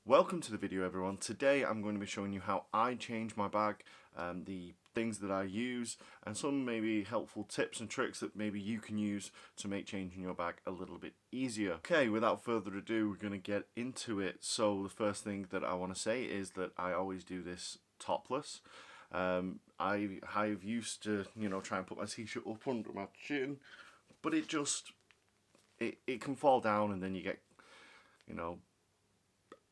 Welcome to the video, everyone. Today I'm going to be showing you how I change my bag, the things that I use, and some maybe helpful tips and tricks that maybe you can use to make changing your bag a little bit easier. Okay, without further ado, we're going to get into it. So the first thing that I want to say is that I always do this topless. I've used to, try and put my t-shirt up under my chin, but it can fall down and then you get,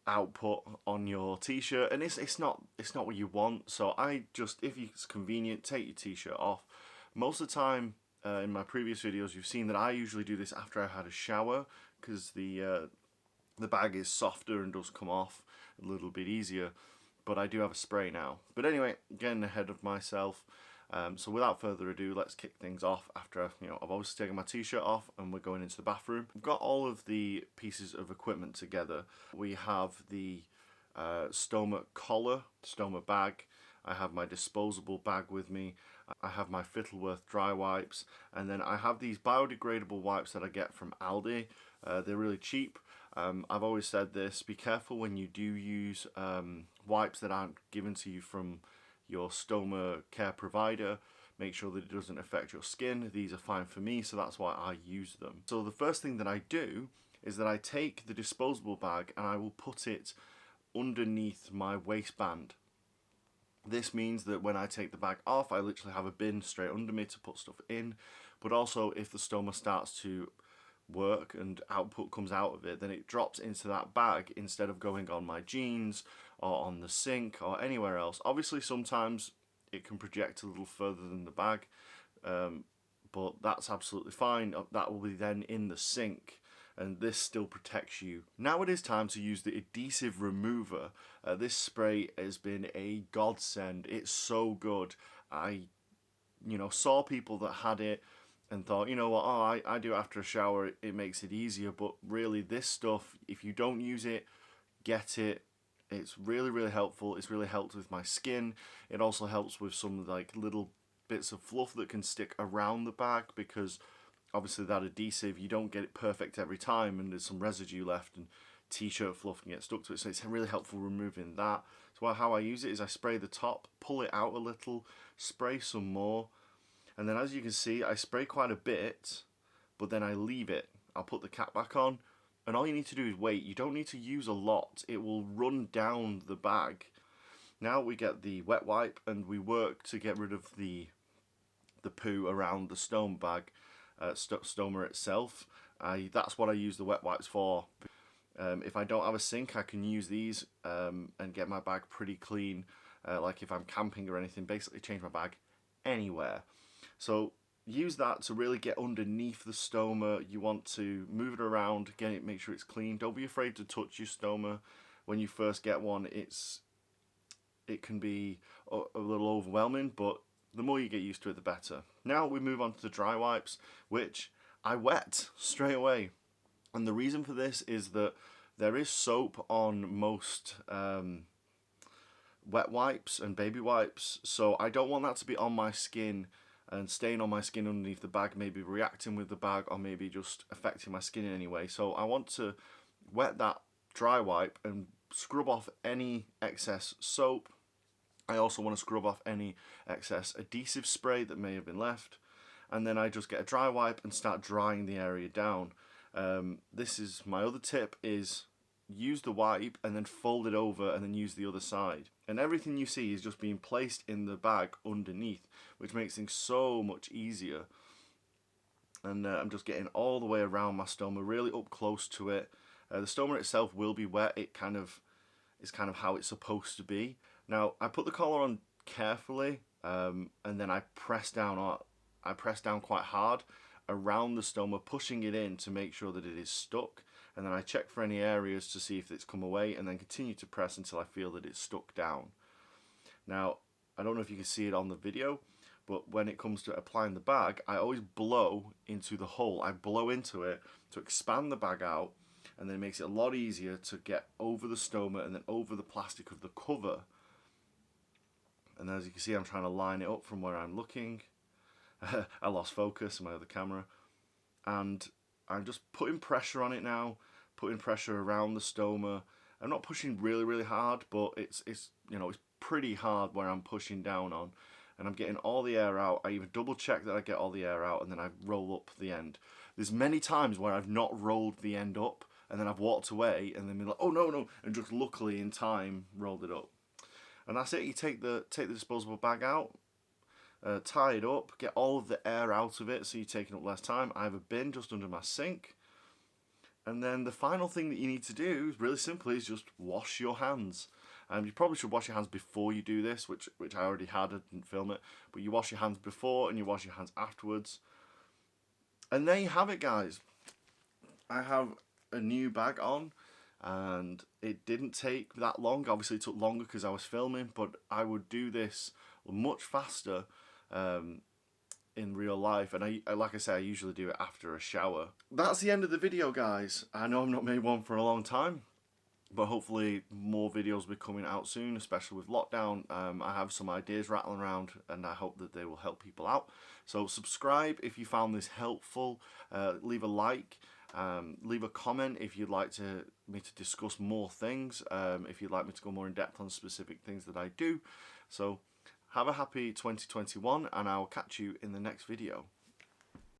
output on your t-shirt, and it's not what you want. So I just, if it's convenient, take your t-shirt off. Most of the time, in my previous videos, you've seen that I usually do this after I've had a shower, because the bag is softer and does come off a little bit easier. But I do have a spray now. But anyway, getting ahead of myself. So without further ado, let's kick things off after, I've always taken my t-shirt off and we're going into the bathroom. We've got all of the pieces of equipment together. We have the Stoma collar, Stoma bag. I have my disposable bag with me. I have my Fittleworth dry wipes. And then I have these biodegradable wipes that I get from Aldi. They're really cheap. I've always said this, be careful when you do use wipes that aren't given to you from your Stoma care provider. Make sure that it doesn't affect your skin. These are fine for me, so that's why I use them. So the first thing that I do is that I take the disposable bag and I will put it underneath my waistband. This means that when I take the bag off, I literally have a bin straight under me to put stuff in. But also, if the Stoma starts to work and output comes out of it, then it drops into that bag instead of going on my jeans or on the sink or anywhere else. Obviously sometimes it can project a little further than the bag, but that's absolutely fine. That will be then in the sink, and this still protects you. Now it is time to use the adhesive remover. This spray has been a godsend. It's so good. I saw people that had it and thought, you know what, I do it after a shower, it makes it easier. But really, this stuff, if you don't use it, get it. It's really, really helpful. It's really helped with my skin. It also helps with some little bits of fluff that can stick around the bag, because obviously that adhesive, you don't get it perfect every time, and there's some residue left, and t-shirt fluff can get stuck to it. So it's really helpful removing that. So how I use it is I spray the top, pull it out a little, spray some more, and then as you can see, I spray quite a bit, but then I leave it. I'll put the cap back on, and all you need to do is wait. You don't need to use a lot. It will run down the bag. Now we get the wet wipe, and we work to get rid of the poo around the Stoma bag, Stoma itself. That's what I use the wet wipes for. If I don't have a sink, I can use these and get my bag pretty clean. Like if I'm camping or anything, basically change my bag anywhere. So use that to really get underneath the Stoma. You want to move it around, make sure it's clean. Don't be afraid to touch your Stoma when you first get one. It can be a little overwhelming, but the more you get used to it, the better. Now we move on to the dry wipes, which I wet straight away. And the reason for this is that there is soap on most wet wipes and baby wipes, so I don't want that to be on my skin and staying on my skin underneath the bag, maybe reacting with the bag, or maybe just affecting my skin in any way. So I want to wet that dry wipe and scrub off any excess soap. I also want to scrub off any excess adhesive spray that may have been left, and then I just get a dry wipe and start drying the area down. This is my other tip, is use the wipe and then fold it over and then use the other side. And everything you see is just being placed in the bag underneath, which makes things so much easier. And I'm just getting all the way around my Stoma, really up close to it. The Stoma itself will be wet. It is kind of how it's supposed to be. Now I put the collar on carefully, and then I press down quite hard around the Stoma, pushing it in to make sure that it is stuck. And then I check for any areas to see if it's come away, and then continue to press until I feel that it's stuck down. Now, I don't know if you can see it on the video, but when it comes to applying the bag, I always blow into the hole. I blow into it to expand the bag out, and then it makes it a lot easier to get over the Stoma and then over the plastic of the cover. And as you can see, I'm trying to line it up from where I'm looking. I lost focus on my other camera, and I'm just putting pressure on it now, putting pressure around the Stoma, I'm not pushing really hard, but it's you know, it's pretty hard where I'm pushing down on, and I'm getting all the air out. I even double check that I get all the air out, and then I roll up the end. There's many times where I've not rolled the end up, and then I've walked away, and then been like, oh no, and just luckily in time rolled it up. And that's it. You take the disposable bag out, tie it up, get all of the air out of it, so you're taking up less time. I have a bin just under my sink. And then the final thing that you need to do, really simply, is just wash your hands. You probably should wash your hands before you do this, which I already had, I didn't film it. But you wash your hands before and you wash your hands afterwards. And there you have it, guys. I have a new bag on, and it didn't take that long. Obviously it took longer because I was filming, but I would do this much faster in real life, and I like I say, I usually do it after a shower. That's the end of the video, guys. I know I've not made one for a long time, but hopefully more videos will be coming out soon, especially with lockdown. I have some ideas rattling around, and I hope that they will help people out. So subscribe if you found this helpful, leave a like, leave a comment if you'd like me to discuss more things, if you'd like me to go more in depth on specific things that I do. So have a happy 2021, and I'll catch you in the next video.